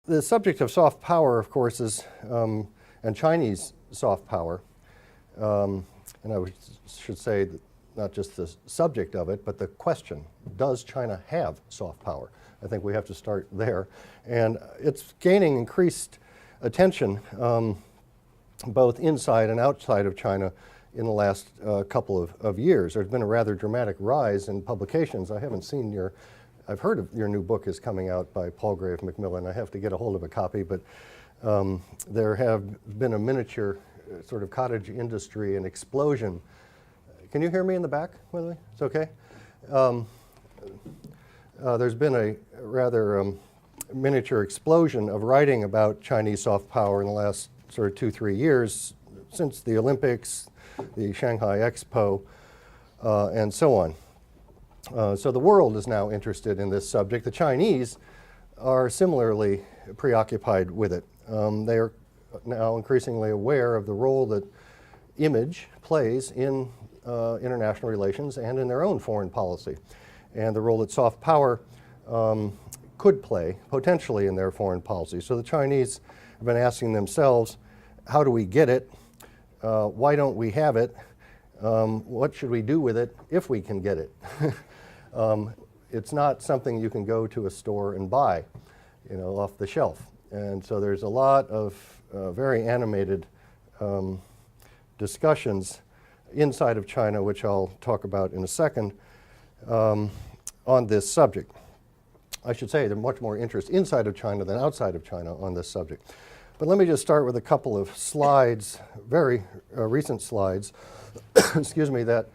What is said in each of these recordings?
The subject of soft power, of course, is, and Chinese soft power, and should say that not just the subject of it, but the question, does China have soft power? I think we have to start there. And it's gaining increased attention both inside and outside of China in the last couple of years. There's been a rather dramatic rise in publications. I haven't seen your, I've heard of your new book is coming out by Palgrave Macmillan. I have to get a hold of a copy, but there have been a miniature sort of cottage industry and explosion. Can you hear me in the back, by the way? It's okay? There's been a rather miniature explosion of writing about Chinese soft power in the last sort of 2-3 years, since the Olympics, the Shanghai Expo, and so on. So the world is now interested in this subject. The Chinese are similarly preoccupied with it. They are now increasingly aware of the role that image plays in international relations and in their own foreign policy, and the role that soft power could play potentially in their foreign policy. So the Chinese have been asking themselves, how do we get it? Why don't we have it? What should we do with it if we can get it? It's not something you can go to a store and buy, you know, off the shelf. And so there's a lot of very animated discussions inside of China, which I'll talk about in a second, on this subject. I should say there's much more interest inside of China than outside of China on this subject. But let me just start with a couple of slides, very recent slides, excuse me, that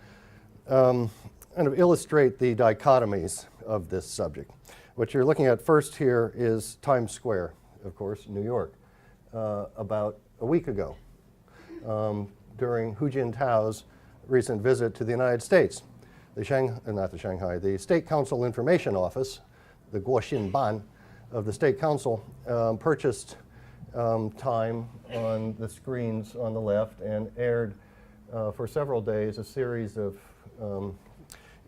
kind of illustrate the dichotomies of this subject. What you're looking at first here is Times Square, of course, New York, about a week ago, during Hu Jintao's recent visit to the United States. The State Council Information Office, the Guoxin Ban of the State Council, purchased time on the screens on the left and aired for several days a series of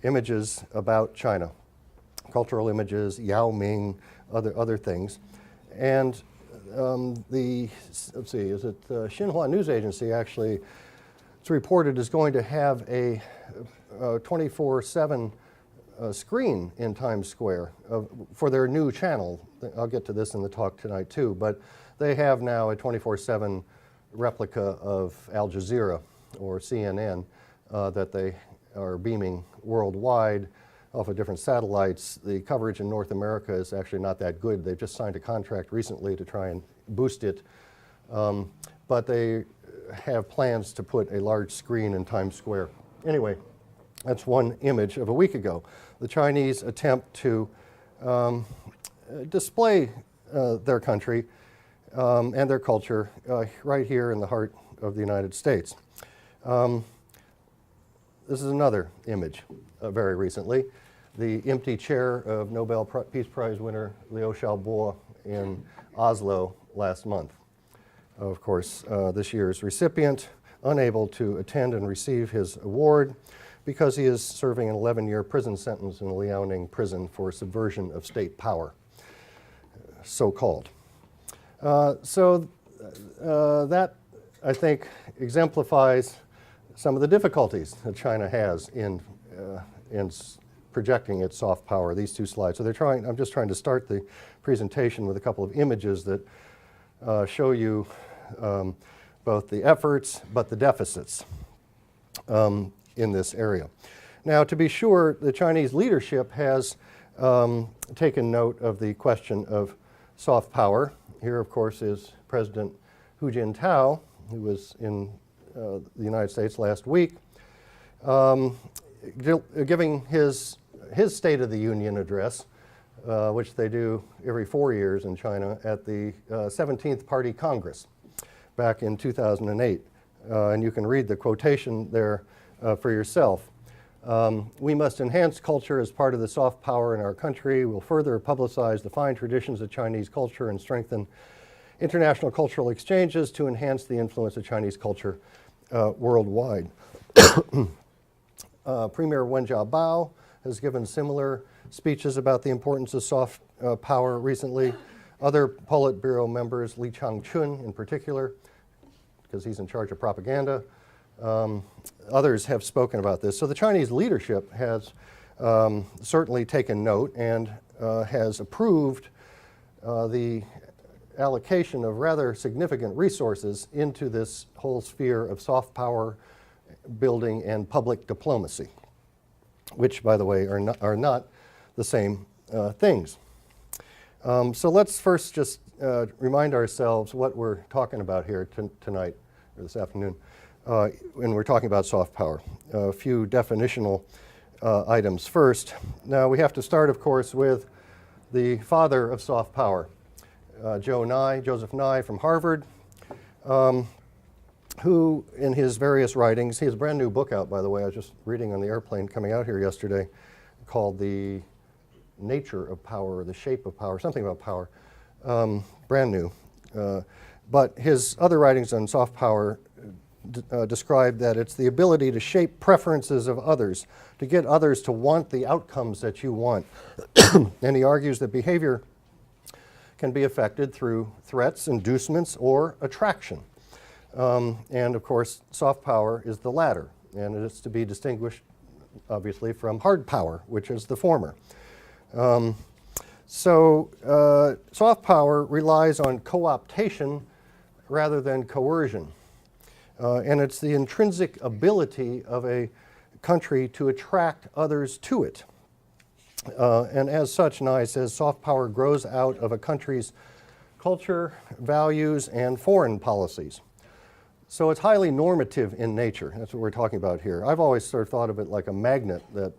images about China, cultural images, Yao Ming, other things. And let's see, is it Xinhua News Agency actually, it's reported, is going to have a 24/7 screen in Times Square for their new channel. I'll get to this in the talk tonight too, but they have now a 24/7 replica of Al Jazeera or CNN that they are beaming worldwide off of different satellites. The coverage in North America is actually not that good. They've just signed a contract recently to try and boost it, but they have plans to put a large screen in Times Square. Anyway, that's one image of a week ago. The Chinese attempt to display their country and their culture right here in the heart of the United States. This is another image very recently. The empty chair of Nobel Peace Prize winner Liu Xiaobo in Oslo last month. Of course, this year's recipient unable to attend and receive his award because he is serving an 11-year prison sentence in the Liaoning prison for subversion of state power, so-called. That, I think, exemplifies some of the difficulties that China has in projecting its soft power, these two slides. So I'm just trying to start the presentation with a couple of images that show you both the efforts but the deficits in this area. Now, to be sure, the Chinese leadership has taken note of the question of soft power. Here, of course, is President Hu Jintao, who was in the United States last week, giving his State of the Union address, which they do every 4 years in China at the 17th Party Congress back in 2008. And you can read the quotation there for yourself. We must enhance culture as part of the soft power in our country. We'll further publicize the fine traditions of Chinese culture and strengthen international cultural exchanges to enhance the influence of Chinese culture worldwide. Premier Wen Jiabao has given similar speeches about the importance of soft power recently. Other Politburo members, Li Changchun in particular, because he's in charge of propaganda, others have spoken about this. So the Chinese leadership has certainly taken note and has approved the allocation of rather significant resources into this whole sphere of soft power building and public diplomacy, which, by the way, are not the same things. So let's first just remind ourselves what we're talking about here tonight, or this afternoon, when we're talking about soft power. A few definitional items first. Now, we have to start, of course, with the father of soft power, Joseph Nye from Harvard, who in his various writings, he has a brand new book out, by the way, I was just reading on the airplane coming out here yesterday, called The Nature of Power, or The Shape of Power, something about power, brand new. But his other writings on soft power describe that it's the ability to shape preferences of others, to get others to want the outcomes that you want. And he argues that behavior can be affected through threats, inducements, or attraction. And of course, soft power is the latter, and it is to be distinguished, obviously, from hard power, which is the former. Soft power relies on co-optation rather than coercion. And it's the intrinsic ability of a country to attract others to it. And as such, Nye says, soft power grows out of a country's culture, values, and foreign policies. So it's highly normative in nature. That's what we're talking about here. I've always sort of thought of it like a magnet that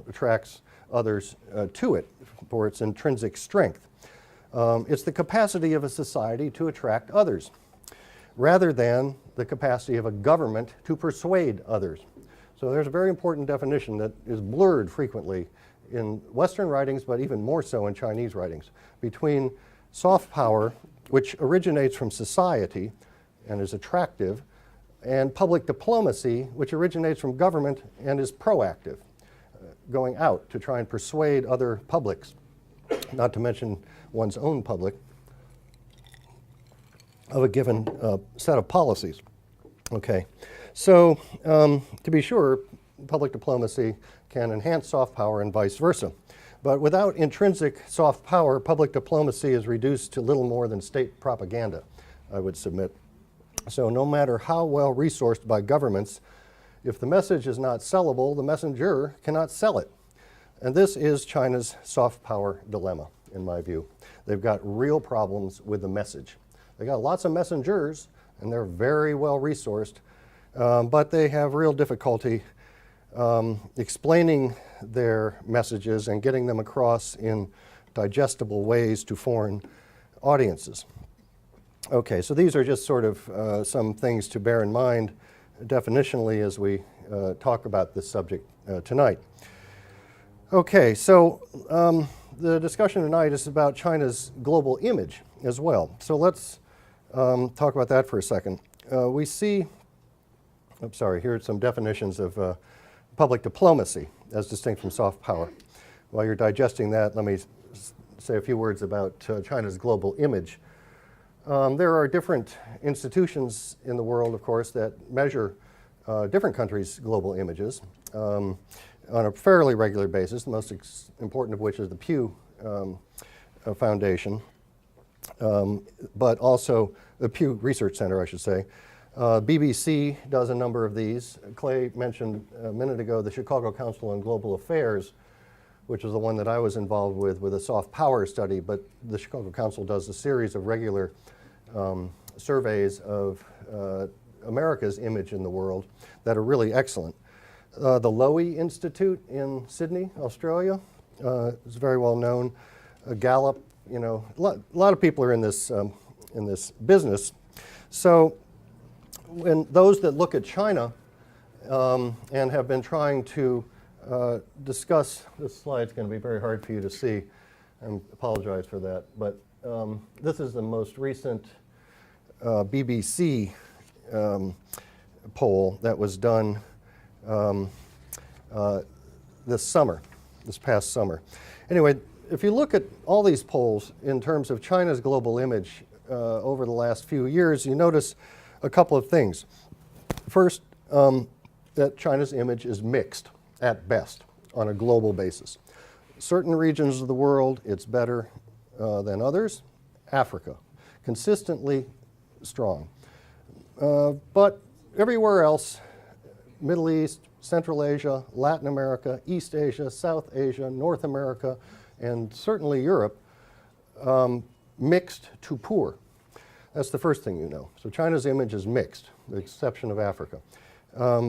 attracts others to it for its intrinsic strength. It's the capacity of a society to attract others, rather than the capacity of a government to persuade others. So there's a very important definition that is blurred frequently in Western writings, but even more so in Chinese writings, between soft power, which originates from society and is attractive, and public diplomacy, which originates from government and is proactive, going out to try and persuade other publics, not to mention one's own public, of a given set of policies. Okay, so to be sure, public diplomacy can enhance soft power and vice versa. But without intrinsic soft power, public diplomacy is reduced to little more than state propaganda, I would submit. So no matter how well resourced by governments, if the message is not sellable, the messenger cannot sell it. And this is China's soft power dilemma, in my view. They've got real problems with the message. They got lots of messengers, and they're very well resourced, but they have real difficulty explaining their messages and getting them across in digestible ways to foreign audiences. Okay, so these are just sort of some things to bear in mind definitionally as we talk about this subject tonight. Okay, so the discussion tonight is about China's global image as well. So let's talk about that for a second. We see, here are some definitions of public diplomacy as distinct from soft power. While you're digesting that, let me say a few words about China's global image. There are different institutions in the world, of course, that measure different countries' global images on a fairly regular basis, the most important of which is the Pew Foundation, but also the Pew Research Center, I should say. BBC does a number of these. Clay mentioned a minute ago the Chicago Council on Global Affairs, which is the one that I was involved with a soft power study, but the Chicago Council does a series of regular surveys of America's image in the world that are really excellent. The Lowy Institute in Sydney, Australia, is very well known. Gallup, a lot of people are in this business. So when those that look at China and have been trying to discuss, this slide's going to be very hard for you to see, I apologize for that, but this is the most recent BBC poll that was done this past summer. Anyway, if you look at all these polls in terms of China's global image over the last few years, you notice a couple of things. First, that China's image is mixed at best on a global basis. Certain regions of the world, it's better than others. Africa, consistently strong. But everywhere else, Middle East, Central Asia, Latin America, East Asia, South Asia, North America, and certainly Europe, mixed to poor. That's the first thing you know. So China's image is mixed, with the exception of Africa.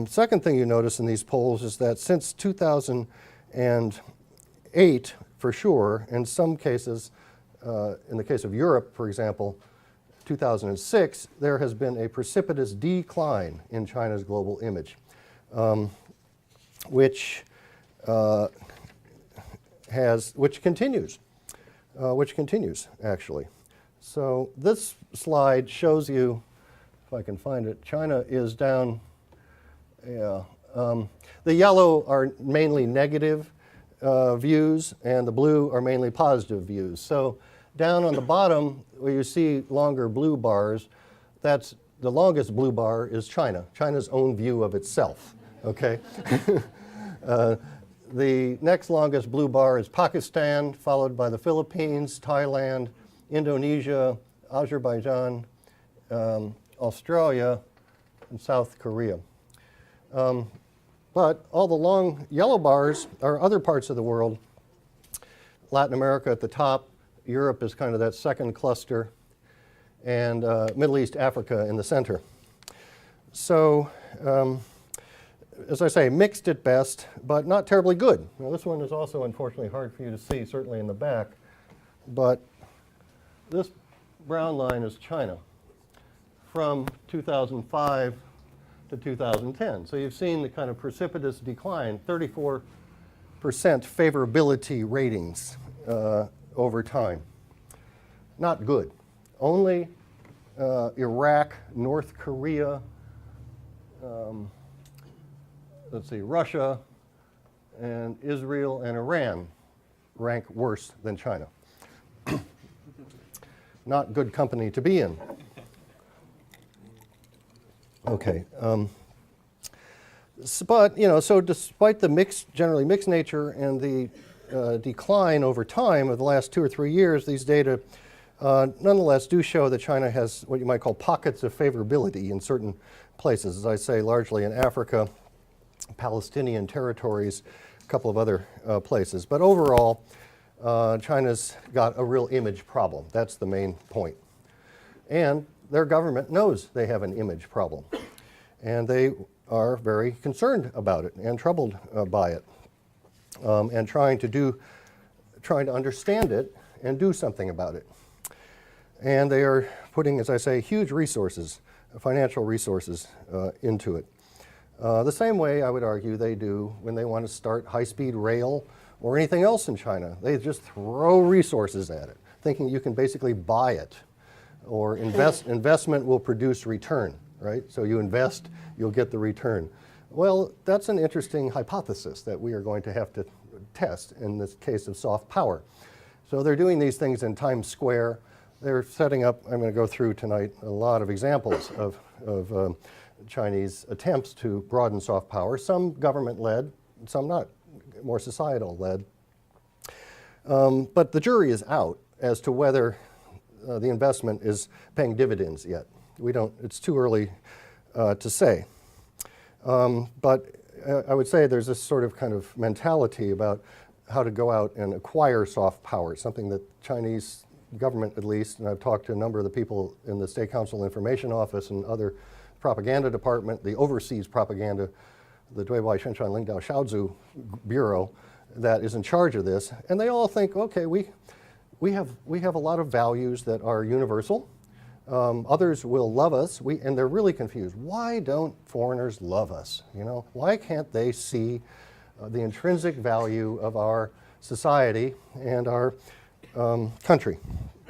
Second thing you notice in these polls is that since 2008, for sure, in some cases, in the case of Europe, for example, 2006, there has been a precipitous decline in China's global image, which continues actually. So this slide shows you, if I can find it, China is down. Yeah, the yellow are mainly negative views, and the blue are mainly positive views. So down on the bottom, where you see longer blue bars, that's the longest blue bar is China, China's own view of itself. Okay. The next longest blue bar is Pakistan, followed by the Philippines, Thailand, Indonesia, Azerbaijan, Australia, and South Korea. But all the long yellow bars are other parts of the world. Latin America at the top, Europe is kind of that second cluster, and Middle East, Africa in the center. So, as I say, mixed at best, but not terribly good. Now this one is also unfortunately hard for you to see, certainly in the back, but this brown line is China from 2005 to 2010. So you've seen the kind of precipitous decline, 34% favorability ratings over time. Not good. Only Iraq, North Korea, let's see, Russia, and Israel and Iran rank worse than China. Not good company to be in. Okay. But, you know, so despite the generally mixed nature and the decline over time of the last 2 or 3 years, these data nonetheless do show that China has what you might call pockets of favorability in certain places, as I say, largely in Africa, Palestinian territories, a couple of other places. But overall, China's got a real image problem. That's the main point. And their government knows they have an image problem. And they are very concerned about it and troubled by it, and trying to understand it and do something about it. And they are putting, as I say, huge resources, financial resources into it. The same way, I would argue, they do when they want to start high-speed rail or anything else in China. They just throw resources at it, thinking you can basically buy it, or investment will produce return, right? So you invest, you'll get the return. Well, that's an interesting hypothesis that we are going to have to test in this case of soft power. So they're doing these things in Times Square. They're setting up, I'm going to go through tonight, a lot of examples of Chinese attempts to broaden soft power, some government-led, some not, more societal-led. But the jury is out as to whether the investment is paying dividends yet. It's too early to say. But I would say there's this sort of kind of mentality about how to go out and acquire soft power, something that Chinese government at least, and I've talked to a number of the people in the State Council Information Office and other propaganda department, the overseas propaganda, the Duibai Shenshan Lingdao Shaozu Bureau that is in charge of this, and they all think, okay, we have a lot of values that are universal. Others will love us, and they're really confused. Why don't foreigners love us? You know, why can't they see the intrinsic value of our society and our country?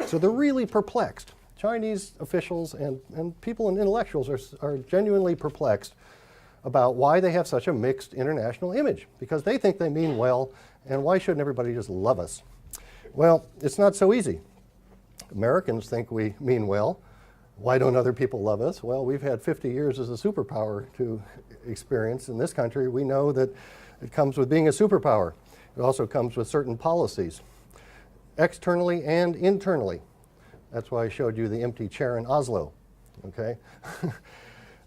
So they're really perplexed. Chinese officials and people and intellectuals are genuinely perplexed about why they have such a mixed international image, because they think they mean well, and why shouldn't everybody just love us? Well, it's not so easy. Americans think we mean well. Why don't other people love us? Well, we've had 50 years as a superpower to experience in this country. We know that it comes with being a superpower. It also comes with certain policies, externally and internally. That's why I showed you the empty chair in Oslo, okay?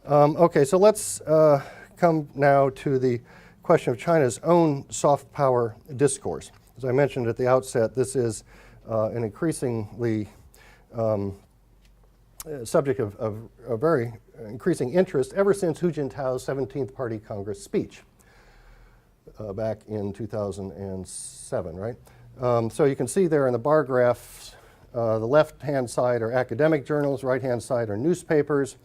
Okay, so let's come now to the question of China's own soft power discourse. As I mentioned at the outset, this is an increasingly subject of a very increasing interest ever since Hu Jintao's 17th Party Congress speech back in 2007, right? So you can see there in the bar graphs, the left-hand side are academic journals, right-hand side are newspapers,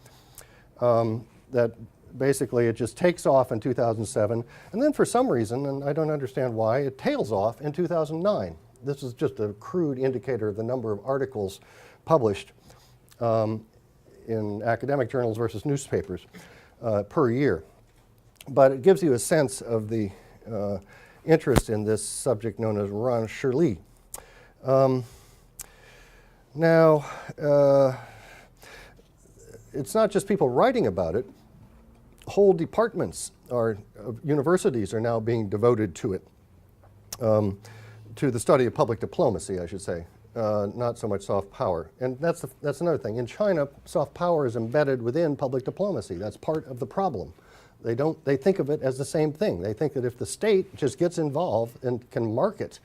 that basically it just takes off in 2007, and then for some reason, and I don't understand why, it tails off in 2009. This is just a crude indicator of the number of articles published in academic journals versus newspapers per year. But it gives you a sense of the interest in this subject known as rencheri. Now, it's not just people writing about it. Whole departments of universities are now being devoted to it, to the study of public diplomacy, I should say. Not so much soft power. And that's another thing. In China, soft power is embedded within public diplomacy. That's part of the problem. They think of it as the same thing. They think that if the state just gets involved and can market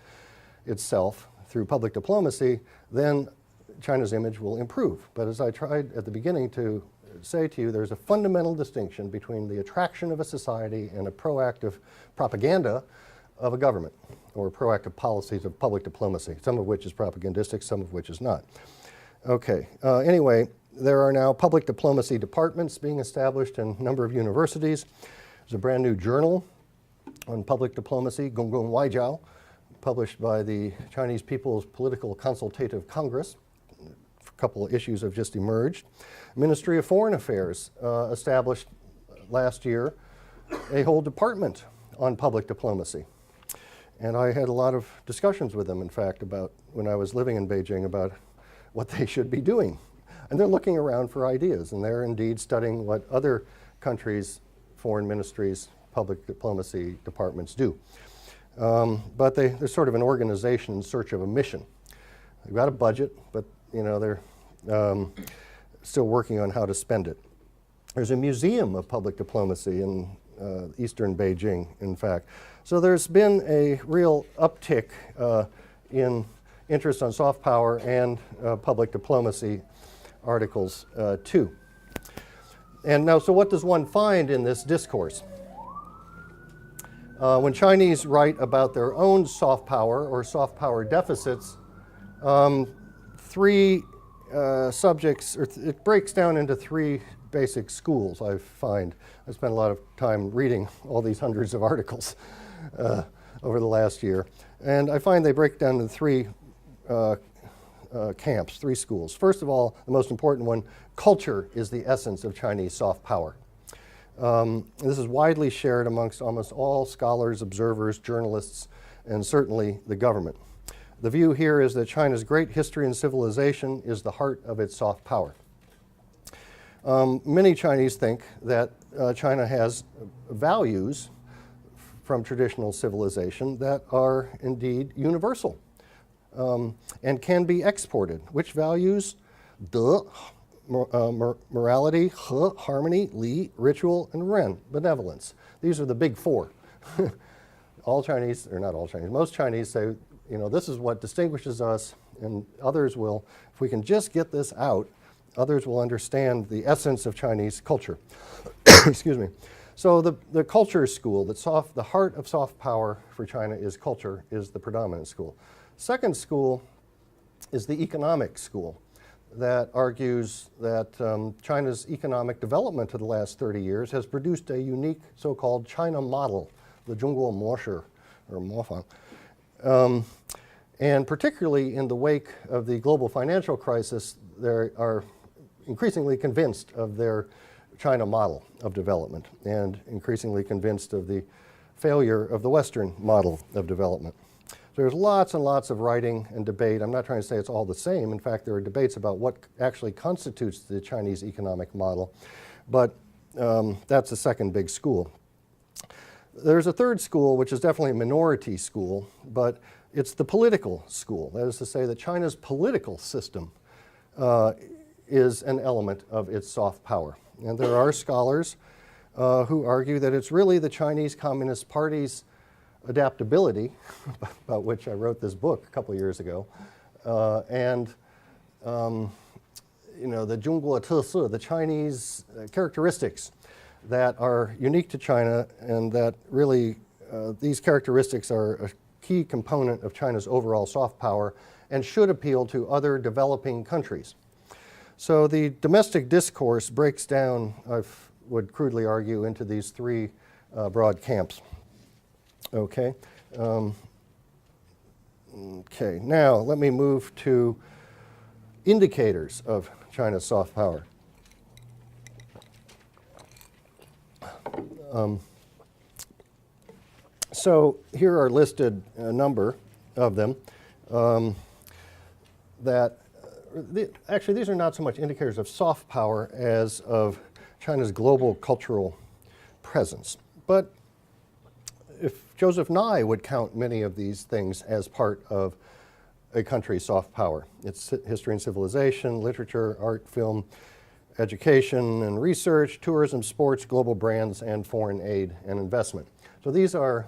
itself through public diplomacy, then China's image will improve. But as I tried at the beginning to say to you, there's a fundamental distinction between the attraction of a society and a proactive propaganda of a government, or proactive policies of public diplomacy, some of which is propagandistic, some of which is not. Okay, anyway, there are now public diplomacy departments being established in a number of universities. There's a brand new journal on public diplomacy, Gonggong Waijiao, published by the Chinese People's Political Consultative Congress. A couple of issues have just emerged. Ministry of Foreign Affairs established last year a whole department on public diplomacy. And I had a lot of discussions with them, in fact, about when I was living in Beijing about what they should be doing. And they're looking around for ideas, and they're indeed studying what other countries' foreign ministries, public diplomacy departments do. But they're sort of an organization in search of a mission. They've got a budget, but they're still working on how to spend it. There's a museum of public diplomacy in eastern Beijing, in fact. So there's been a real uptick in interest on soft power and public diplomacy articles too. And now, so what does one find in this discourse? When Chinese write about their own soft power or soft power deficits, three subjects, or it breaks down into three basic schools, I find. I spent a lot of time reading all these hundreds of articles over the last year. And I find they break down into three camps, three schools. First of all, the most important one, culture is the essence of Chinese soft power. This is widely shared amongst almost all scholars, observers, journalists, and certainly the government. The view here is that China's great history and civilization is the heart of its soft power. Many Chinese think that China has values from traditional civilization that are indeed universal and can be exported. Which values? De, morality, he, harmony, li, ritual, and ren, benevolence. These are the big four. All Chinese, or not all Chinese, most Chinese say, this is what distinguishes us, and others will, if we can just get this out, others will understand the essence of Chinese culture. Excuse me. So the culture school, the heart of soft power for China is culture, is the predominant school. Second school is the economic school that argues that China's economic development of the last 30 years has produced a unique so-called China model, the Zhongguo Moshi, or Mofang. And particularly in the wake of the global financial crisis, they are increasingly convinced of their China model of development and increasingly convinced of the failure of the Western model of development. So there's lots and lots of writing and debate. I'm not trying to say it's all the same. In fact, there are debates about what actually constitutes the Chinese economic model. But that's the second big school. There's a third school, which is definitely a minority school, but it's the political school. That is to say that China's political system is an element of its soft power. And there are scholars who argue that it's really the Chinese Communist Party's adaptability, about which I wrote this book a couple of years ago, and the 中国特色, the Chinese characteristics that are unique to China, and that really these characteristics are a key component of China's overall soft power and should appeal to other developing countries. So the domestic discourse breaks down, I would crudely argue, into these three broad camps. Okay. Okay, now let me move to indicators of China's soft power. So here are listed a number of them actually these are not so much indicators of soft power as of China's global cultural presence. But if Joseph Nye would count many of these things as part of a country's soft power. It's history and civilization, literature, art, film, education and research, tourism, sports, global brands, and foreign aid and investment. So these are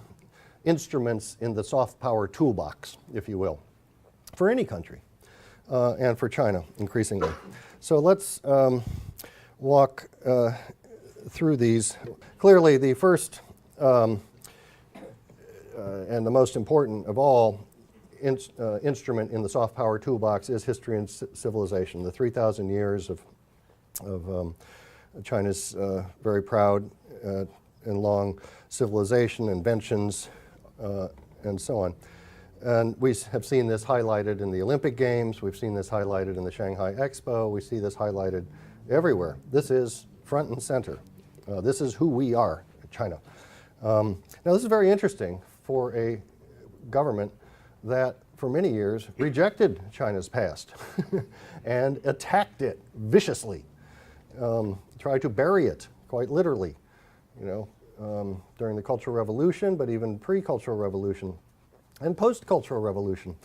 instruments in the soft power toolbox, if you will, for any country, and for China increasingly. So let's walk through these. Clearly, the first and the most important of all instrument in the soft power toolbox is history and civilization, the 3,000 years of China's very proud and long civilization, inventions, and so on. And we have seen this highlighted in the Olympic Games. We've seen this highlighted in the Shanghai Expo. We see this highlighted everywhere. This is front and center. This is who we are, China. Now, this is very interesting for a government that for many years rejected China's past and attacked it viciously, tried to bury it quite literally, during the Cultural Revolution, but even pre-Cultural Revolution and post-Cultural Revolution.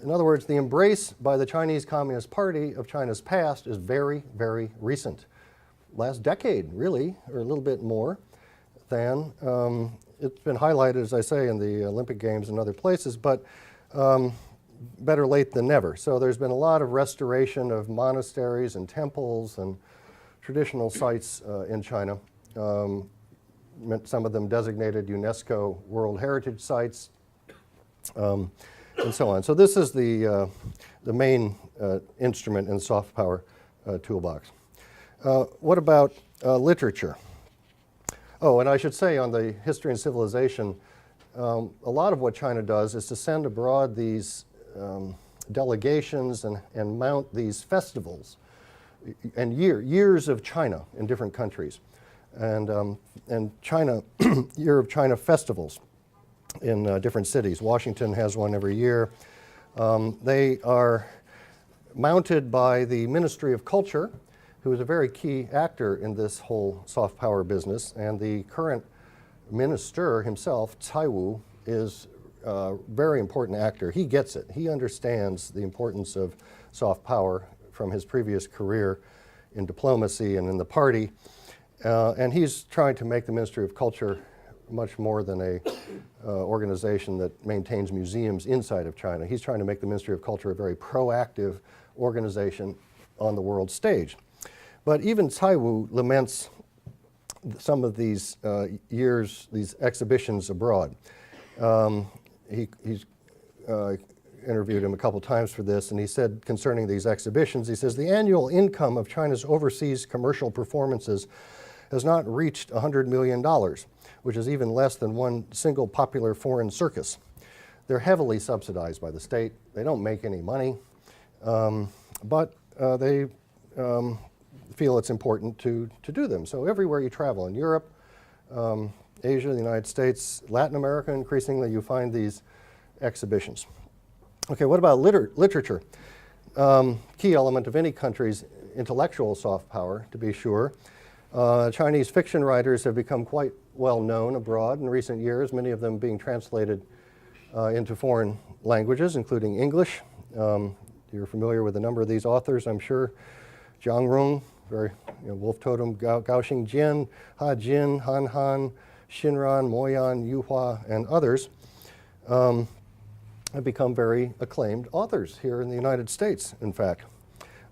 In other words, the embrace by the Chinese Communist Party of China's past is very, very recent. Last decade, really, or a little bit more than. It's been highlighted, as I say, in the Olympic Games and other places, but better late than never. So there's been a lot of restoration of monasteries and temples and traditional sites in China. Some of them designated UNESCO World Heritage Sites, and so on. So this is the main instrument in the soft power toolbox. What about literature? Oh, and I should say on the history and civilization, a lot of what China does is to send abroad these delegations and mount these festivals and years of China in different countries, and China Year of China festivals in different cities. Washington has one every year. They are mounted by the Ministry of Culture, who is a very key actor in this whole soft power business, and the current minister himself, Cai Wu, is a very important actor. He gets it. He understands the importance of soft power from his previous career in diplomacy and in the party, and he's trying to make the Ministry of Culture much more than a organization that maintains museums inside of China. He's trying to make the Ministry of Culture a very proactive organization on the world stage. But even Cai Wu laments some of these these exhibitions abroad. He's interviewed him a couple times for this, and he said concerning these exhibitions, he says, the annual income of China's overseas commercial performances has not reached $100 million, which is even less than one single popular foreign circus. They're heavily subsidized by the state. They don't make any money, but they feel it's important to do them. So everywhere you travel, in Europe, Asia, the United States, Latin America, increasingly you find these exhibitions. Okay, what about literature? Key element of any country's intellectual soft power, to be sure. Chinese fiction writers have become quite well known abroad in recent years, many of them being translated into foreign languages, including English. You're familiar with a number of these authors, I'm sure. Zhang Rong, Wolf Totem, Gao Xingjian, Ha Jin, Han Han, Xinran, Moyan, Yu Hua, and others have become very acclaimed authors here in the United States, in fact.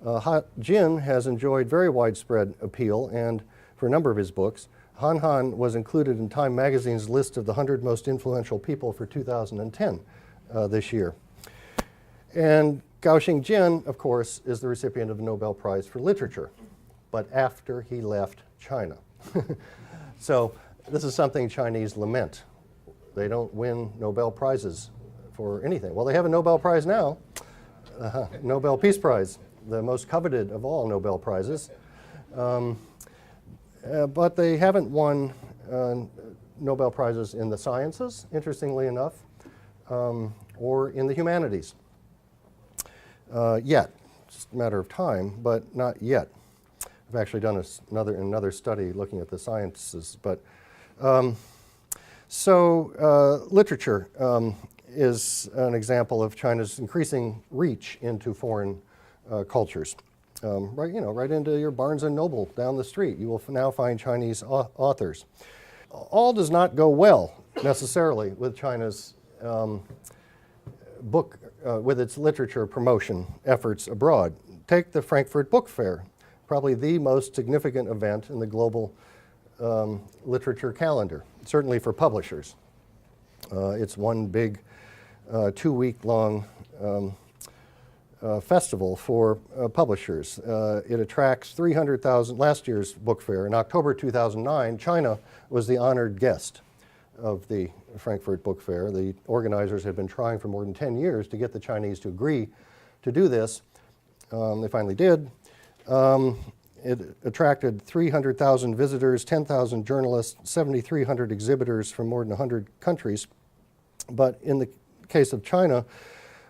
Ha Jin has enjoyed very widespread appeal, and for a number of his books, Han Han was included in Time Magazine's list of the 100 most influential people for 2010 this year. And Gao Xingjian, of course, is the recipient of the Nobel Prize for Literature, but after he left China. So this is something Chinese lament. They don't win Nobel Prizes for anything. Well, they have a Nobel Prize now, Nobel Peace Prize, the most coveted of all Nobel Prizes. But they haven't won Nobel Prizes in the sciences, interestingly enough, or in the humanities. Yet. It's just a matter of time, but not yet. I've actually done another study looking at the sciences. But literature is an example of China's increasing reach into foreign cultures. Right into your Barnes & Noble down the street, you will now find Chinese authors. All does not go well, necessarily, with China's with its literature promotion efforts abroad. Take the Frankfurt Book Fair, probably the most significant event in the global literature calendar, certainly for publishers. It's one big 2-week-long festival for publishers. It attracts 300,000, last year's book fair. In October 2009, China was the honored guest of the Frankfurt Book Fair. The organizers had been trying for more than 10 years to get the Chinese to agree to do this. They finally did. It attracted 300,000 visitors, 10,000 journalists, 7,300 exhibitors from more than 100 countries. But in the case of China,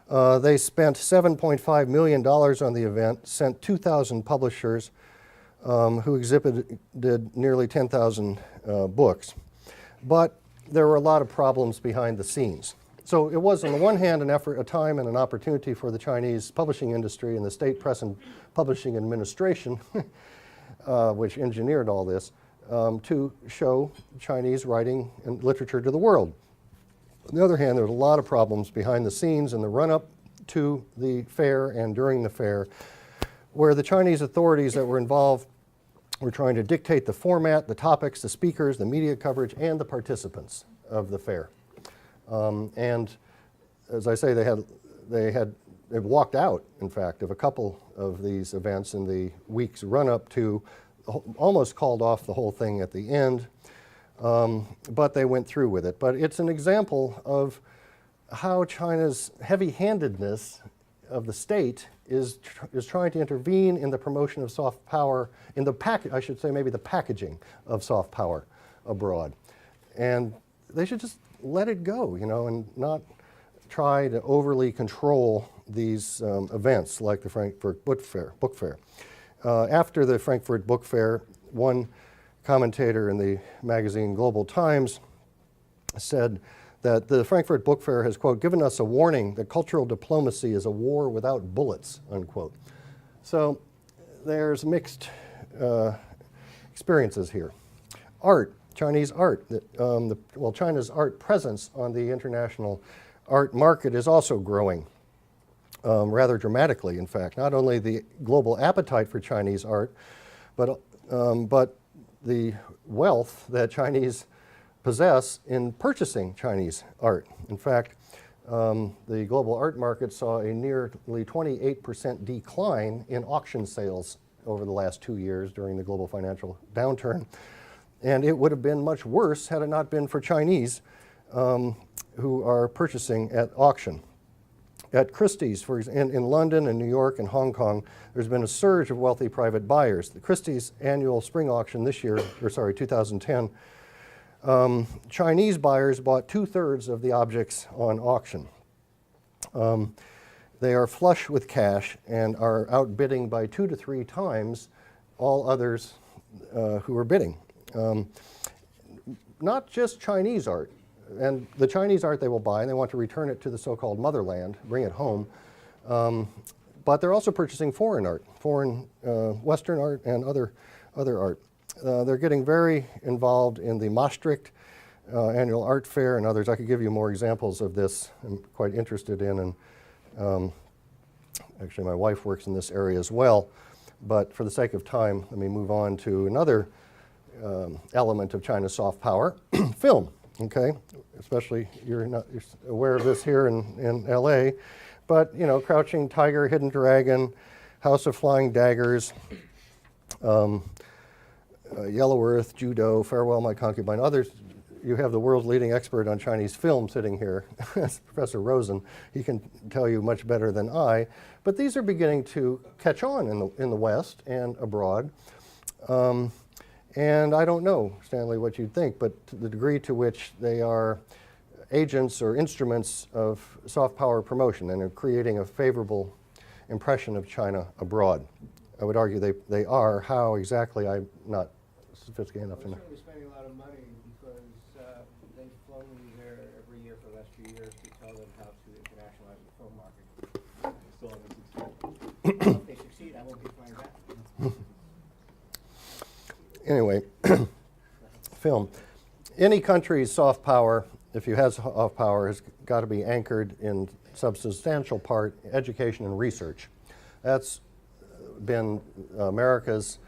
they spent $7.5 million on the event, sent 2,000 publishers who exhibited nearly 10,000 books. But there were a lot of problems behind the scenes. So it was, on the one hand, an effort, a time and an opportunity for the Chinese publishing industry and the State Press and Publishing Administration, which engineered all this, to show Chinese writing and literature to the world. On the other hand, there were a lot of problems behind the scenes in the run-up to the fair and during the fair, where the Chinese authorities that were involved were trying to dictate the format, the topics, the speakers, the media coverage, and the participants of the fair. And as I say, they walked out, in fact, of a couple of these events in the weeks run-up to, almost called off the whole thing at the end. But they went through with it. But it's an example of how China's heavy-handedness of the state is trying to intervene in the promotion of soft power, in the I should say maybe the packaging of soft power abroad. And they should just let it go, and not try to overly control these events like the Frankfurt Book Fair. After the Frankfurt Book Fair, one commentator in the magazine Global Times said that the Frankfurt Book Fair has, quote, given us a warning that cultural diplomacy is a war without bullets, unquote. So there's mixed experiences here. Art, Chinese art. China's art presence on the international art market is also growing rather dramatically, in fact. Not only the global appetite for Chinese art, but the wealth that Chinese possess in purchasing Chinese art. In fact, the global art market saw a nearly 28% decline in auction sales over the last 2 years during the global financial downturn. And it would have been much worse had it not been for Chinese who are purchasing at auction. At Christie's, for example, in London and New York and Hong Kong, there's been a surge of wealthy private buyers. The Christie's annual spring auction this year, 2010, Chinese buyers bought 2/3 of the objects on auction. They are flush with cash and are outbidding by 2 to 3 times all others who are bidding. Not just Chinese art. And the Chinese art they will buy, and they want to return it to the so-called motherland, bring it home. But they're also purchasing foreign art, foreign Western art and other art. They're getting very involved in the Maastricht annual art fair and others. I could give you more examples of this I'm quite interested in. And actually, my wife works in this area as well. But for the sake of time, let me move on to another element of China's soft power, film. Okay, especially you're aware of this here in LA, but you know, Crouching Tiger, Hidden Dragon, House of Flying Daggers, Yellow Earth, Judo, Farewell My Concubine, others. You have the world's leading expert on Chinese film sitting here, Professor Rosen. He can tell you much better than I, but these are beginning to catch on in the West and abroad. And I don't know, Stanley, what you'd think, but to the degree to which they are agents or instruments of soft power promotion and are creating a favorable impression of China abroad. I would argue they are. How exactly, I'm not sophisticated enough to know. They're certainly spending a lot of money because they've flown me there every year for the last few years to tell them how to internationalize the film market. Still haven't succeeded. If they succeed, I won't be flying back. Anyway, film. Any country's soft power, if you have soft power, has got to be anchored in substantial part education and research. That's been America's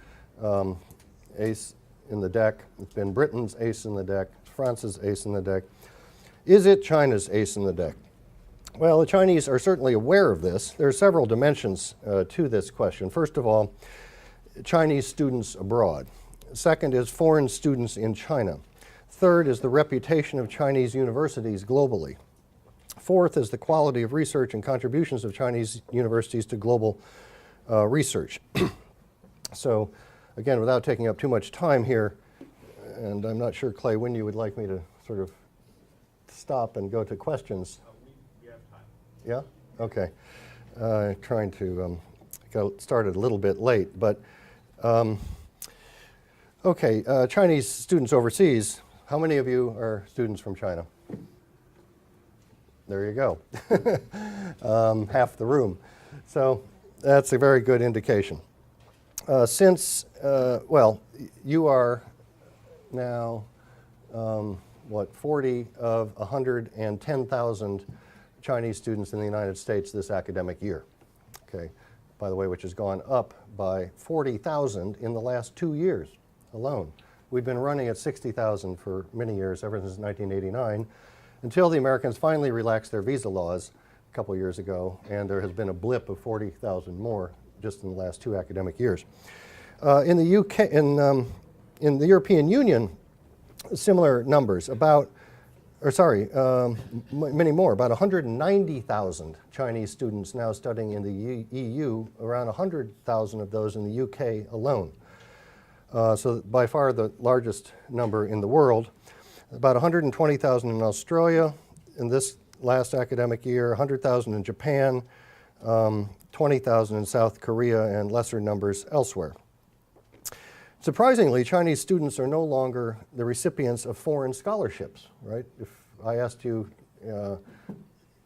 ace in the deck. It's been Britain's ace in the deck, France's ace in the deck. Is it China's ace in the deck? Well, the Chinese are certainly aware of this. There are several dimensions to this question. First of all, Chinese students abroad. Second is foreign students in China. Third is the reputation of Chinese universities globally. Fourth is the quality of research and contributions of Chinese universities to global research. So, again, without taking up too much time here, and I'm not sure, Clay, when you would like me to sort of stop and go to questions. We have time. Yeah? Okay. Trying to got started a little bit late, but okay, Chinese students overseas. How many of you are students from China? There you go. Half the room. So that's a very good indication. Well, you are now, 40 of 110,000 Chinese students in the United States this academic year. Okay, by the way, which has gone up by 40,000 in the last 2 years alone. We've been running at 60,000 for many years, ever since 1989, until the Americans finally relaxed their visa laws a couple years ago, and there has been a blip of 40,000 more just in the last 2 academic years. In the UK, in the European Union, similar numbers, many more, about 190,000 Chinese students now studying in the EU, around 100,000 of those in the UK alone. So by far the largest number in the world. About 120,000 in Australia in this last academic year, 100,000 in Japan, 20,000 in South Korea, and lesser numbers elsewhere. Surprisingly, Chinese students are no longer the recipients of foreign scholarships, right? If I asked you, I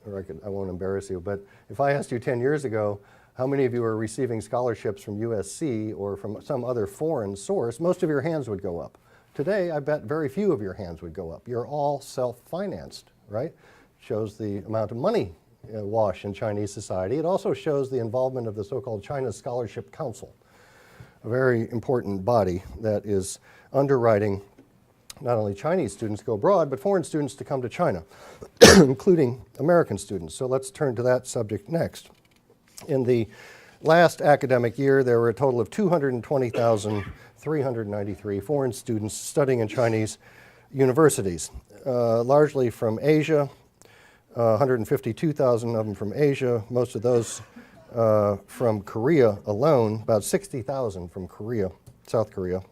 won't embarrass you, but if I asked you 10 years ago, how many of you are receiving scholarships from USC or from some other foreign source, most of your hands would go up. Today, I bet very few of your hands would go up. You're all self-financed, right? Shows the amount of money wash in Chinese society. It also shows the involvement of the so-called China Scholarship Council, a very important body that is underwriting not only Chinese students to go abroad, but foreign students to come to China, including American students. So let's turn to that subject next. In the last academic year, there were a total of 220,393 foreign students studying in Chinese universities, largely from Asia, 152,000 of them from Asia, most of those from Korea alone, about 60,000 from Korea, South Korea,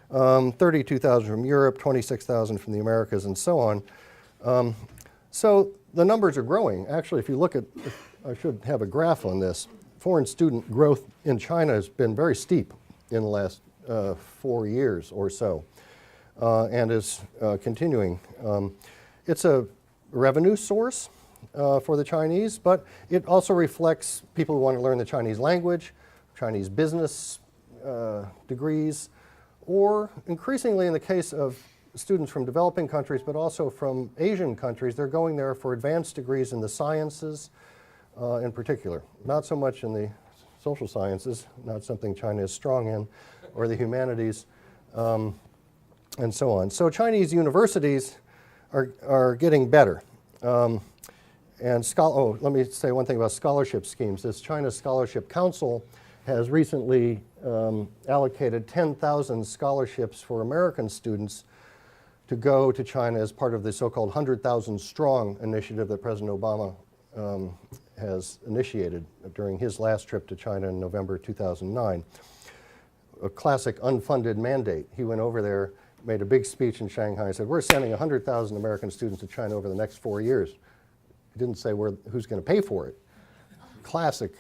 32,000 from Europe, 26,000 from the Americas, and so on. So the numbers are growing. Actually, if you look at, I should have a graph on this, foreign student growth in China has been very steep in the last 4 years or so, and is continuing. It's a revenue source for the Chinese, but it also reflects people who want to learn the Chinese language, Chinese business degrees, or increasingly in the case of students from developing countries, but also from Asian countries, they're going there for advanced degrees in the sciences in particular. Not so much in the social sciences, not something China is strong in, or the humanities, and so on. So Chinese universities are getting better. Let me say one thing about scholarship schemes. This China Scholarship Council has recently allocated 10,000 scholarships for American students to go to China as part of the so-called 100,000 Strong initiative that President Obama has initiated during his last trip to China in November 2009. A classic unfunded mandate. He went over there, made a big speech in Shanghai, and said, we're sending 100,000 American students to China over the next 4 years. He didn't say who's going to pay for it. Classic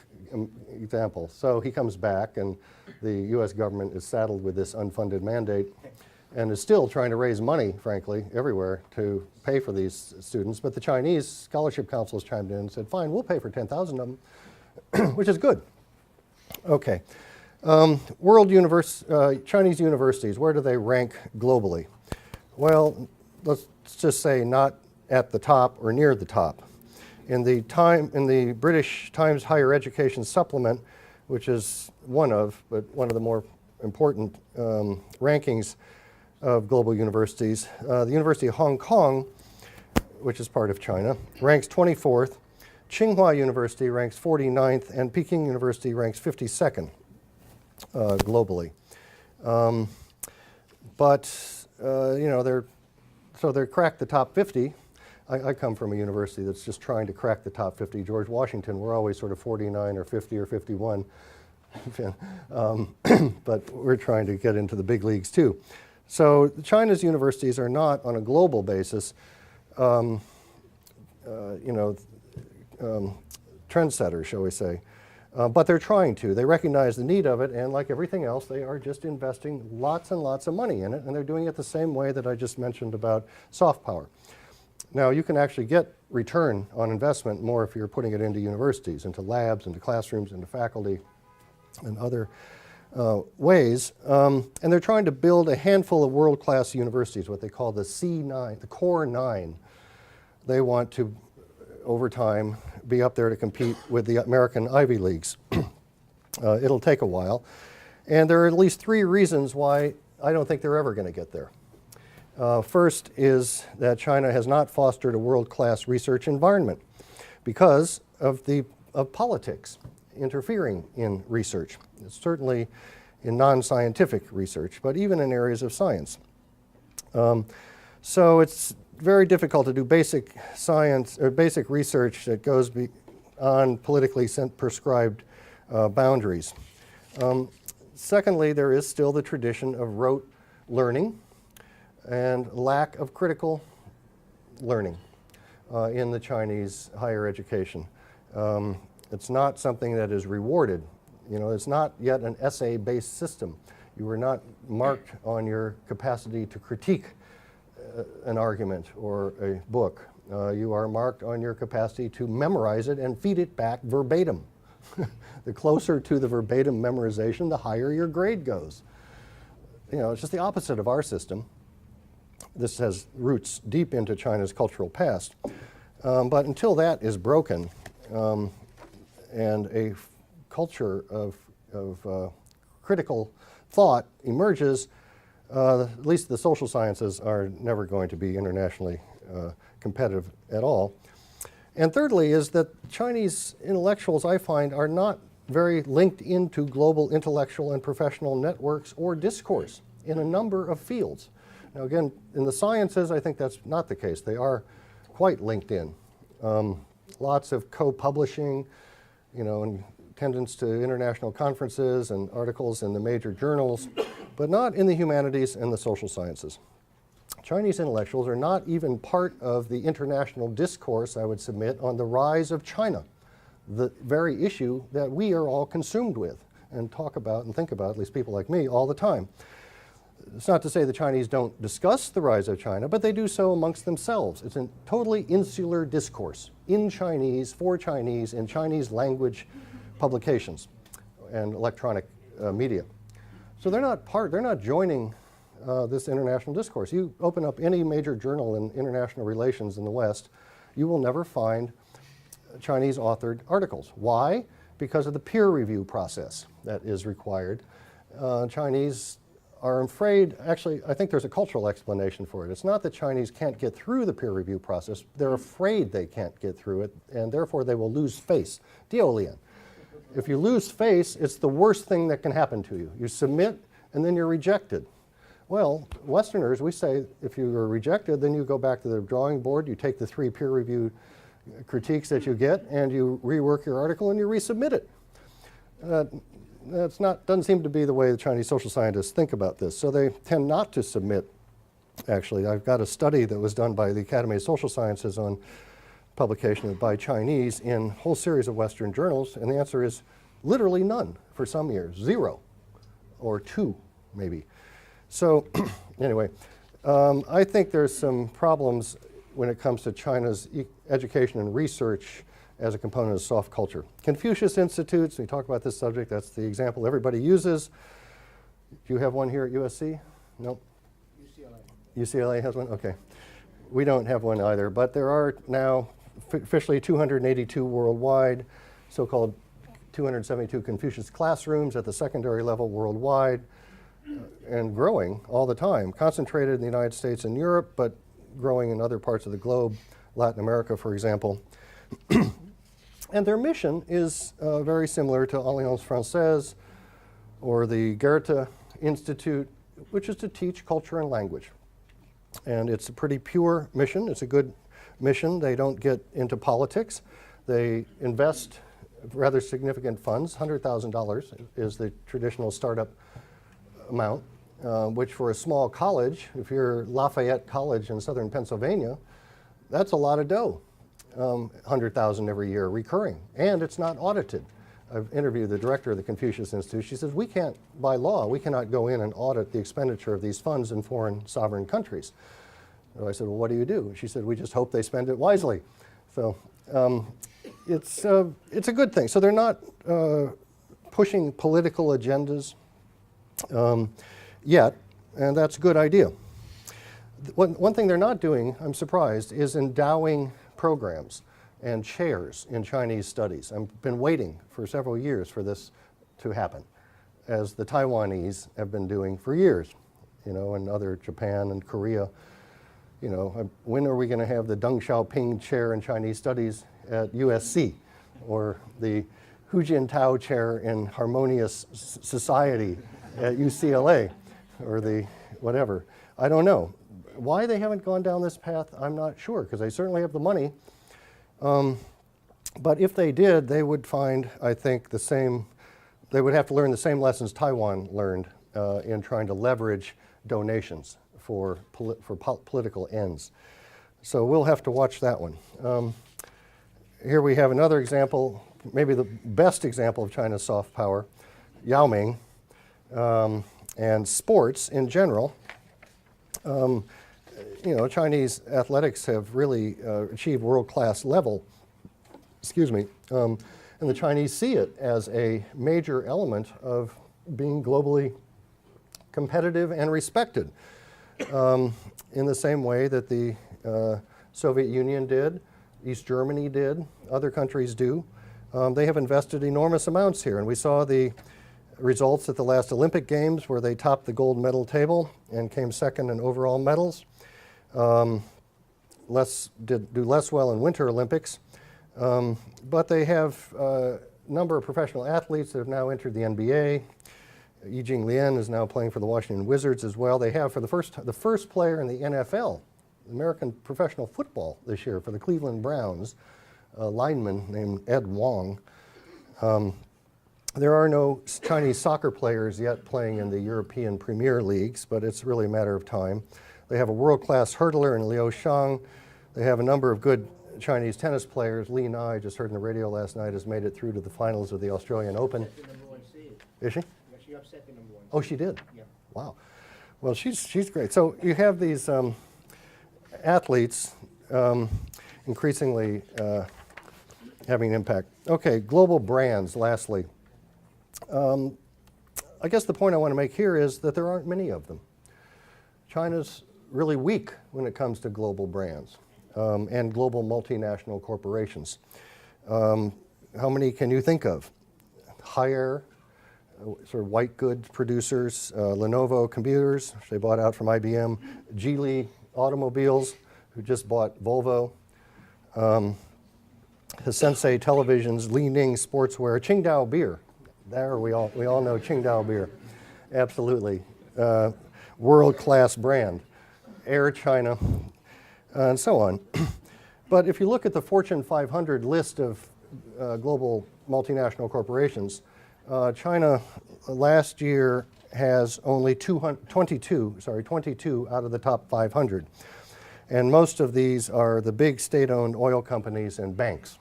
example. So he comes back, and the U.S. government is saddled with this unfunded mandate and is still trying to raise money, frankly, everywhere to pay for these students. But the Chinese Scholarship Council has chimed in and said, fine, we'll pay for 10,000 of them, which is good. Okay. Chinese universities, where do they rank globally? Well, let's just say not at the top or near the top. In the British Times Higher Education Supplement, which is one of the more important rankings of global universities, the University of Hong Kong, which is part of China, ranks 24th. Tsinghua University ranks 49th, and Peking University ranks 52nd globally. They're cracked the top 50. I come from a university that's just trying to crack the top 50. George Washington, we're always sort of 49 or 50 or 51. But we're trying to get into the big leagues too. So China's universities are not, on a global basis, trendsetters, shall we say. But they're trying to. They recognize the need of it, and like everything else, they are just investing lots and lots of money in it, and they're doing it the same way that I just mentioned about soft power. Now, you can actually get return on investment more if you're putting it into universities, into labs, into classrooms, into faculty, and other ways. And they're trying to build a handful of world-class universities, what they call the C9, the Core 9. They want to, over time, be up there to compete with the American Ivy Leagues. It'll take a while. And there are at least 3 reasons why I don't think they're ever going to get there. First is that China has not fostered a world-class research environment because of politics interfering in research. It's certainly in non-scientific research, but even in areas of science. So it's very difficult to do basic science or basic research that goes beyond politically prescribed boundaries. Secondly, there is still the tradition of rote learning and lack of critical learning in the Chinese higher education. It's not something that is rewarded. You know, it's not yet an essay-based system. You are not marked on your capacity to critique an argument or a book. You are marked on your capacity to memorize it and feed it back verbatim. The closer to the verbatim memorization, the higher your grade goes. You know, it's just the opposite of our system. This has roots deep into China's cultural past. But until that is broken, and a culture of critical thought emerges, at least the social sciences are never going to be internationally competitive at all. And thirdly is that Chinese intellectuals, I find, are not very linked into global intellectual and professional networks or discourse in a number of fields. Now again, in the sciences, I think that's not the case. They are quite linked in. Lots of co-publishing, you know, and attendance to international conferences and articles in the major journals, but not in the humanities and the social sciences. Chinese intellectuals are not even part of the international discourse, I would submit, on the rise of China, the very issue that we are all consumed with and talk about and think about, at least people like me, all the time. It's not to say the Chinese don't discuss the rise of China, but they do so amongst themselves. It's a totally insular discourse in Chinese, for Chinese, in Chinese language publications and electronic media. So they're not joining this international discourse. You open up any major journal in international relations in the West, you will never find Chinese authored articles. Why? Because of the peer review process that is required. Chinese are afraid, actually, I think there's a cultural explanation for it. It's not that Chinese can't get through the peer review process, they're afraid they can't get through it, and therefore they will lose face. Diolian. If you lose face, it's the worst thing that can happen to you. You submit, and then you're rejected. Well, Westerners, we say if you are rejected, then you go back to the drawing board, you take the 3 peer-reviewed critiques that you get, and you rework your article, and you resubmit it. Doesn't seem to be the way the Chinese social scientists think about this. So they tend not to submit, actually. I've got a study that was done by the Academy of Social Sciences on publication by Chinese in a whole series of Western journals, and the answer is literally none for some years, 0 or 2 maybe. So anyway, I think there's some problems when it comes to China's education and research as a component of soft culture. Confucius Institutes, we talk about this subject, that's the example everybody uses. Do you have one here at USC? Nope. UCLA has one? Okay. We don't have one either, but there are now officially 282 worldwide, so-called 272 Confucius classrooms at the secondary level worldwide, and growing all the time, concentrated in the United States and Europe, but growing in other parts of the globe, Latin America, for example. And their mission is very similar to Alliance Française or the Goethe Institute, which is to teach culture and language. And it's a pretty pure mission. It's a good mission. They don't get into politics. They invest rather significant funds. $100,000 is the traditional startup amount, which for a small college, if you're Lafayette College in southern Pennsylvania, that's a lot of dough. 100,000 every year recurring, and it's not audited. I've interviewed the director of the Confucius Institute. She says, we can't, by law, we cannot go in and audit the expenditure of these funds in foreign sovereign countries. So I said, well, what do you do? She said, we just hope they spend it wisely. So it's a good thing. So they're not pushing political agendas yet, and that's a good idea. One thing they're not doing, I'm surprised, is endowing programs and chairs in Chinese studies. I've been waiting for several years for this to happen, as the Taiwanese have been doing for years, and other Japan and Korea. When are we going to have the Deng Xiaoping chair in Chinese studies at USC, or the Hu Jintao chair in harmonious society at UCLA, or the whatever? I don't know. Why they haven't gone down this path, I'm not sure, because they certainly have the money. But if they did, they would find, I think, they would have to learn the same lessons Taiwan learned in trying to leverage donations for political ends. So we'll have to watch that one. Here we have another example, maybe the best example of China's soft power, Yao Ming, and sports in general. Chinese athletics have really achieved world-class level, and the Chinese see it as a major element of being globally competitive and respected, in the same way that the Soviet Union did, East Germany did, other countries do. They have invested enormous amounts here, and we saw the results at the last Olympic Games where they topped the gold medal table and came second in overall medals. Do less well in Winter Olympics, but they have a number of professional athletes that have now entered the NBA. Yijing Lian is now playing for the Washington Wizards as well. They have for the first player in the NFL, American professional football this year for the Cleveland Browns, a lineman named Ed Wong. There are no Chinese soccer players yet playing in the European Premier Leagues, but it's really a matter of time. They have a world-class hurdler in Liu Shang. They have a number of good Chinese tennis players. Li Na, I just heard on the radio last night, has made it through to the finals of the Australian Open. The number one seed. Is she? Yeah, she upset the number one. Oh, she did? Yeah. Wow. Well, she's great. So you have these athletes increasingly having an impact. Okay, global brands, lastly. I guess the point I want to make here is that there aren't many of them. China's really weak when it comes to global brands and global multinational corporations. How many can you think of? Haier, sort of white goods producers, Lenovo computers, which they bought out from IBM, Geely automobiles, who just bought Volvo, Hisense televisions, Li Ning sportswear, Qingdao beer. There we all know Qingdao beer, absolutely. World-class brand, Air China, and so on. But if you look at the Fortune 500 list of global multinational corporations, China last year has only 22 out of the top 500. And most of these are the big state-owned oil companies and banks.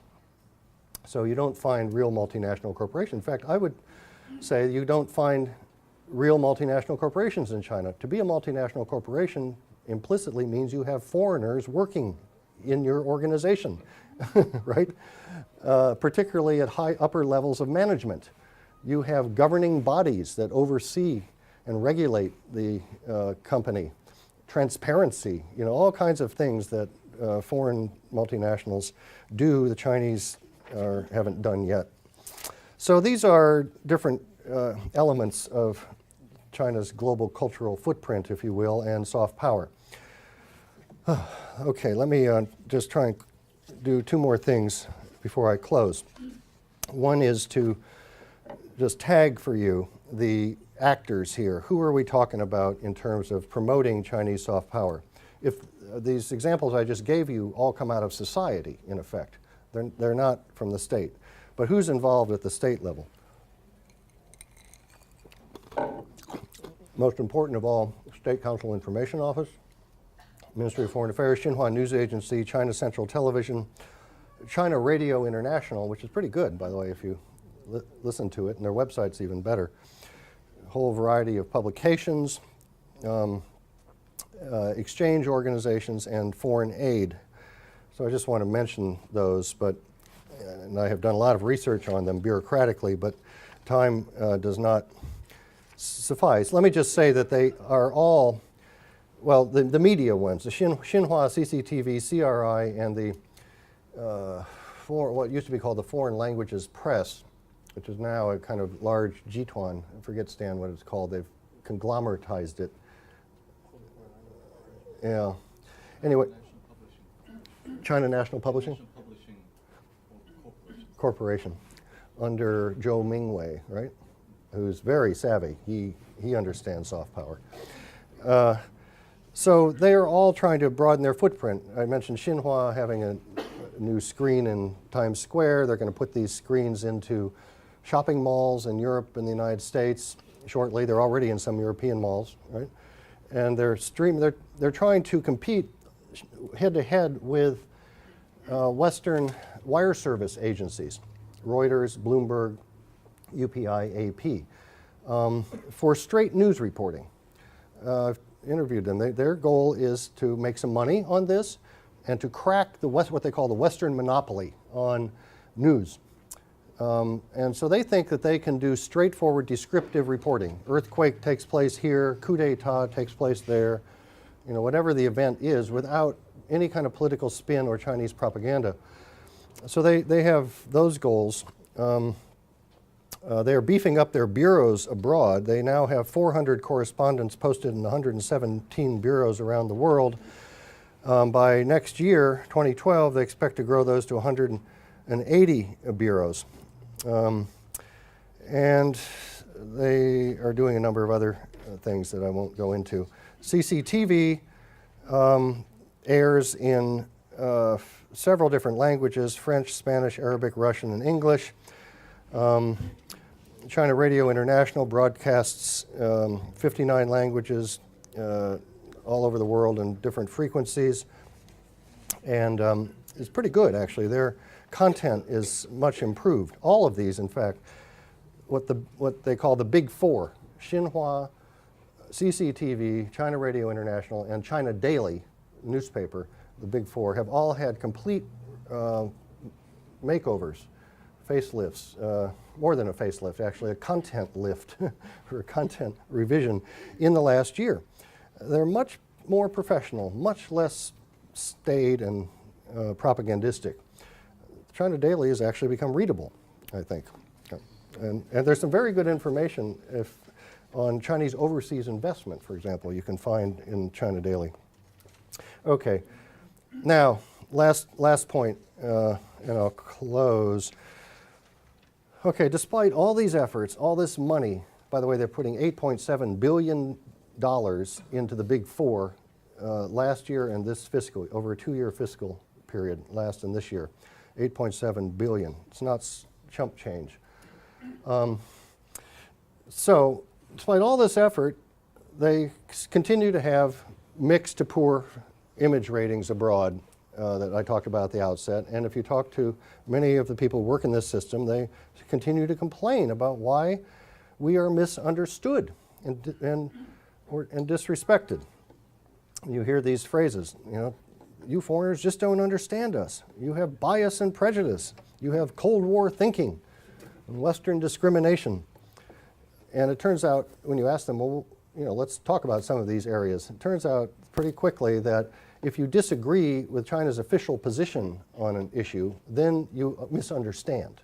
So you don't find real multinational corporations. In fact, I would say you don't find real multinational corporations in China. To be a multinational corporation implicitly means you have foreigners working in your organization, right? Particularly at high upper levels of management. You have governing bodies that oversee and regulate the company, transparency, all kinds of things that foreign multinationals do, the Chinese haven't done yet. So these are different elements of China's global cultural footprint, if you will, and soft power. Okay, let me just try and do two more things before I close. One is to just tag for you the actors here. Who are we talking about in terms of promoting Chinese soft power? If these examples I just gave you all come out of society, in effect. They're not from the state. But who's involved at the state level? Most important of all, State Council Information Office, Ministry of Foreign Affairs, Xinhua News Agency, China Central Television, China Radio International, which is pretty good, by the way, if you listen to it, and their website's even better. A whole variety of publications, exchange organizations, and foreign aid. So I just want to mention those, and I have done a lot of research on them bureaucratically, but time does not suffice. Let me just say that they are all, well, the media ones, the Xinhua, CCTV, CRI, and the what used to be called the Foreign Languages Press, which is now a kind of large Jituan. I forget, Stan, what it's called. They've conglomeratized it. Yeah. Anyway, China National Publishing? Corporation. Under Zhou Mingwei, right? Who's very savvy. He understands soft power. So they are all trying to broaden their footprint. I mentioned Xinhua having a new screen in Times Square. They're going to put these screens into shopping malls in Europe and the United States shortly. They're already in some European malls, right? And they're trying to compete head-to-head with Western wire service agencies, Reuters, Bloomberg, UPI, AP, for straight news reporting. I've interviewed them. Their goal is to make some money on this and to crack what they call the Western monopoly on news. And so they think that they can do straightforward descriptive reporting. Earthquake takes place here, coup d'etat takes place there, whatever the event is, without any kind of political spin or Chinese propaganda. So they have those goals. They are beefing up their bureaus abroad. They now have 400 correspondents posted in 117 bureaus around the world. By next year, 2012, they expect to grow those to 180 bureaus. And they are doing a number of other things that I won't go into. CCTV airs in several different languages: French, Spanish, Arabic, Russian, and English. China Radio International broadcasts 59 languages, all over the world in different frequencies. And it's pretty good, actually. Their content is much improved. All of these, in fact, what they call the Big Four, Xinhua, CCTV, China Radio International, and China Daily newspaper, the Big Four, have all had complete makeovers, facelifts, more than a facelift, actually, a content lift or a content revision in the last year. They're much more professional, much less staid and propagandistic. China Daily has actually become readable, I think. And there's some very good information on Chinese overseas investment, for example, you can find in China Daily. Okay, now, last point, and I'll close. Okay, despite all these efforts, all this money, by the way, they're putting $8.7 billion into the Big Four last year and this fiscal, over a 2-year fiscal period, last and this year, 8.7 billion. It's not chump change. So, despite all this effort, they continue to have mixed to poor image ratings abroad that I talked about at the outset. And if you talk to many of the people who work in this system, they continue to complain about why we are misunderstood and disrespected. You hear these phrases, you know, you foreigners just don't understand us. You have bias and prejudice. You have Cold War thinking and Western discrimination. And it turns out, when you ask them, well, you know, let's talk about some of these areas, it turns out pretty quickly that if you disagree with China's official position on an issue, then you misunderstand,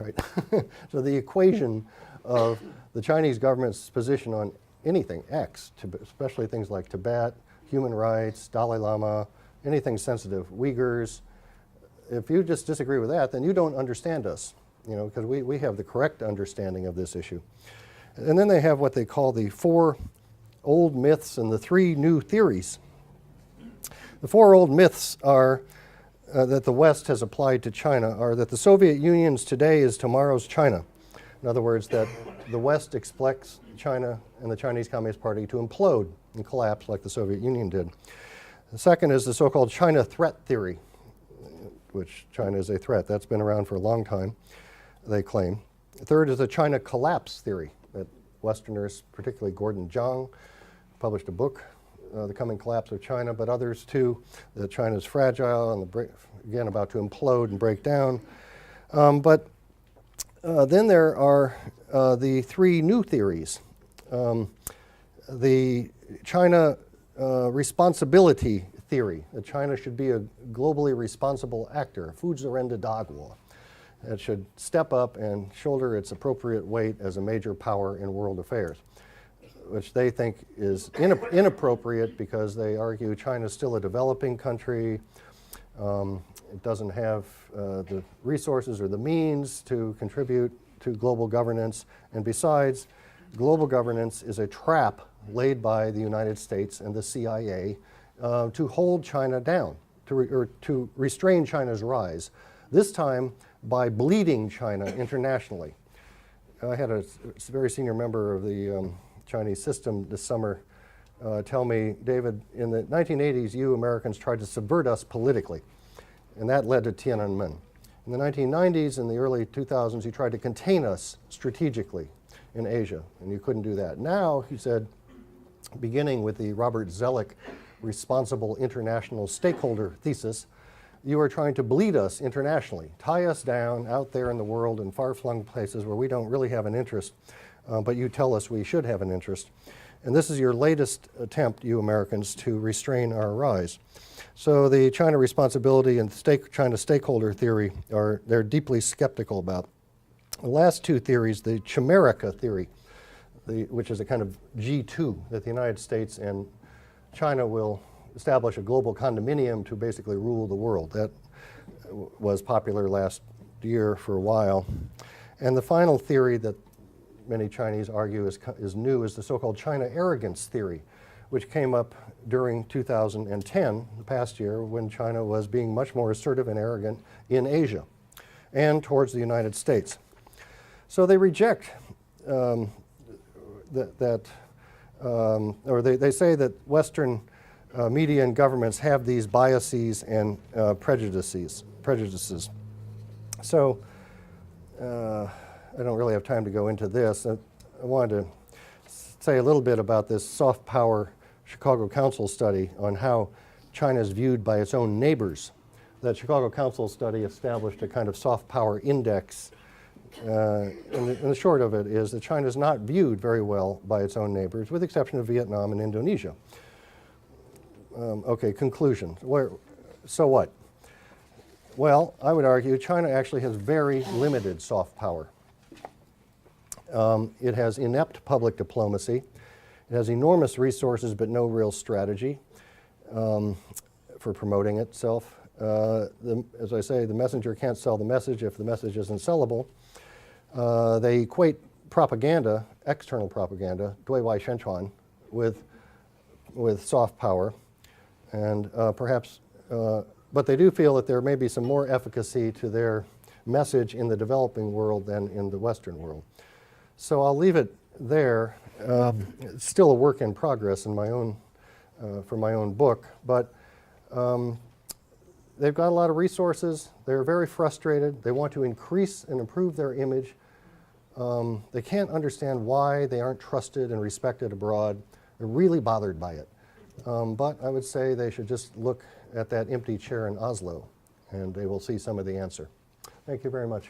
right? So the equation of the Chinese government's position on anything, X, especially things like Tibet, human rights, Dalai Lama, anything sensitive, Uyghurs, if you just disagree with that, then you don't understand us, you know, because we have the correct understanding of this issue. And then they have what they call the 4 old myths and the 3 new theories. The 4 old myths are that the West has applied to China are that the Soviet Union's today is tomorrow's China. In other words, that the West expects China and the Chinese Communist Party to implode and collapse like the Soviet Union did. The second is the so-called China threat theory, which China is a threat. That's been around for a long time, they claim. The third is the China collapse theory, that Westerners, particularly Gordon Zhang, published a book, The Coming Collapse of China, but others too, that China is fragile and again about to implode and break down. Then there are the 3 new theories. The China responsibility theory, that China should be a globally responsible actor, Fuzerendadagua, that should step up and shoulder its appropriate weight as a major power in world affairs, which they think is inappropriate because they argue China is still a developing country. It doesn't have the resources or the means to contribute to global governance. And besides, global governance is a trap laid by the United States and the CIA to hold China down, to restrain China's rise, this time by bleeding China internationally. I had a very senior member of the Chinese system this summer tell me, David, in the 1980s, you Americans tried to subvert us politically, and that led to Tiananmen. In the 1990s and the early 2000s, you tried to contain us strategically in Asia, and you couldn't do that. Now, he said, beginning with the Robert Zoellick responsible international stakeholder thesis, you are trying to bleed us internationally, tie us down out there in the world in far-flung places where we don't really have an interest, but you tell us we should have an interest. And this is your latest attempt, you Americans, to restrain our rise. So the China responsibility and China stakeholder theory they're deeply skeptical about. The last 2 theories, the Chimerica theory, which is a kind of G2, that the United States and China will establish a global condominium to basically rule the world. That was popular last year for a while. And the final theory that many Chinese argue is new is the so-called China arrogance theory, which came up during 2010, the past year, when China was being much more assertive and arrogant in Asia and towards the United States. So they reject they say that Western media and governments have these biases and prejudices. So I don't really have time to go into this. I wanted to say a little bit about this soft power Chicago Council study on how China is viewed by its own neighbors. That Chicago Council study established a kind of soft power index. And the short of it is that China is not viewed very well by its own neighbors, with the exception of Vietnam and Indonesia. Okay, conclusion. So what? Well, I would argue China actually has very limited soft power. It has inept public diplomacy. It has enormous resources but no real strategy for promoting itself. As I say, the messenger can't sell the message if the message isn't sellable. They equate propaganda, external propaganda, 对外宣传, with soft power. And perhaps, but they do feel that there may be some more efficacy to their message in the developing world than in the Western world. So I'll leave it there. It's still a work in progress in my own, for my own book, but they've got a lot of resources. They're very frustrated. They want to increase and improve their image. They can't understand why they aren't trusted and respected abroad. They're really bothered by it. But I would say they should just look at that empty chair in Oslo, and they will see some of the answer. Thank you very much.